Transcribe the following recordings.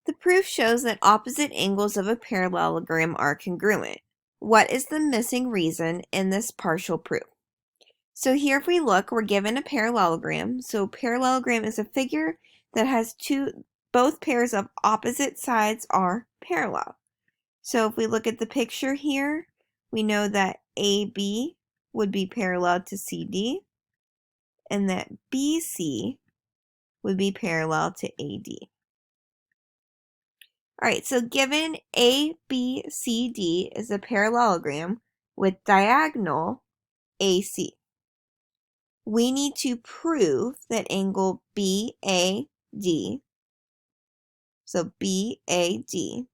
The proof shows that opposite angles of a parallelogram are congruent. What is the missing reason in this partial proof? So here if we look, we're given a parallelogram. So parallelogram is a figure that has both pairs of opposite sides are parallel. So if we look at the picture here, we know that AB would be parallel to CD and that BC would be parallel to AD. All right, so given ABCD is a parallelogram with diagonal AC, we need to prove that angle BAD, so BAD,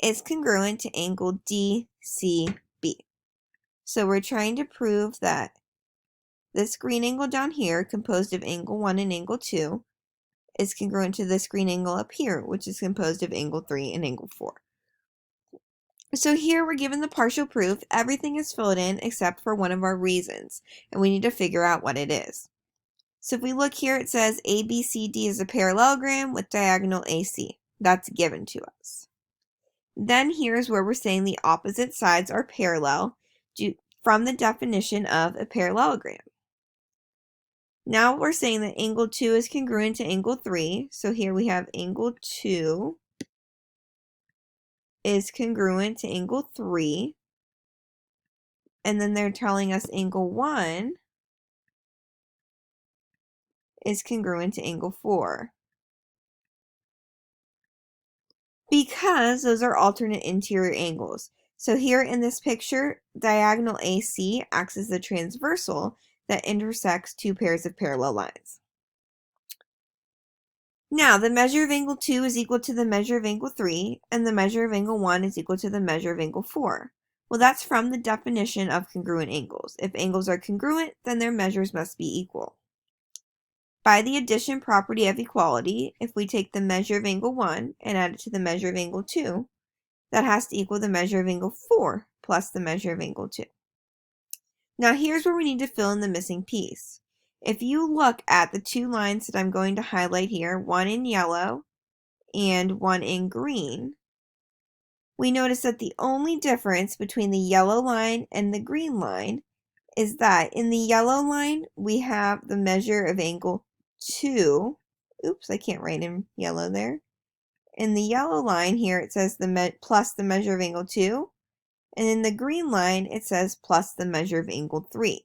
is congruent to angle DCB. So we're trying to prove that this green angle down here, composed of angle 1 and angle 2, is congruent to this green angle up here, which is composed of angle 3 and angle 4. So here we're given the partial proof. Everything is filled in except for one of our reasons, and we need to figure out what it is. So if we look here, it says ABCD is a parallelogram with diagonal AC. That's given to us. Then here's where we're saying the opposite sides are parallel from the definition of a parallelogram. Now we're saying that angle 2 is congruent to angle 3. So here we have angle 2 is congruent to angle 3. And then they're telling us angle 1 is congruent to angle 4. Because those are alternate interior angles. So here in this picture, diagonal AC acts as the transversal that intersects two pairs of parallel lines. Now, the measure of angle 2 is equal to the measure of angle 3, and the measure of angle 1 is equal to the measure of angle 4. Well, that's from the definition of congruent angles. If angles are congruent, then their measures must be equal. By the addition property of equality, if we take the measure of angle 1 and add it to the measure of angle 2, that has to equal the measure of angle 4 plus the measure of angle 2. Now here's where we need to fill in the missing piece. If you look at the two lines that I'm going to highlight here, one in yellow and one in green, we notice that the only difference between the yellow line and the green line is that in the yellow line, we have the measure of angle 2. Oops, I can't write in yellow there. In the yellow line here, it says plus the measure of angle 2. And in the green line, it says plus the measure of angle 3.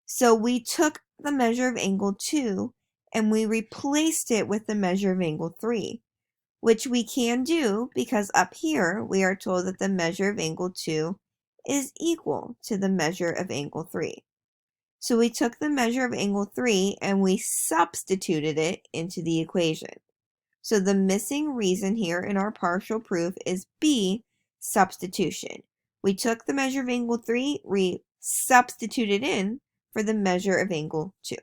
So we took the measure of angle 2 and we replaced it with the measure of angle 3, which we can do because up here we are told that the measure of angle 2 is equal to the measure of angle 3. So we took the measure of angle 3 and we substituted it into the equation. So the missing reason here in our partial proof is B, substitution. We took the measure of angle 3, we substituted in for the measure of angle 2.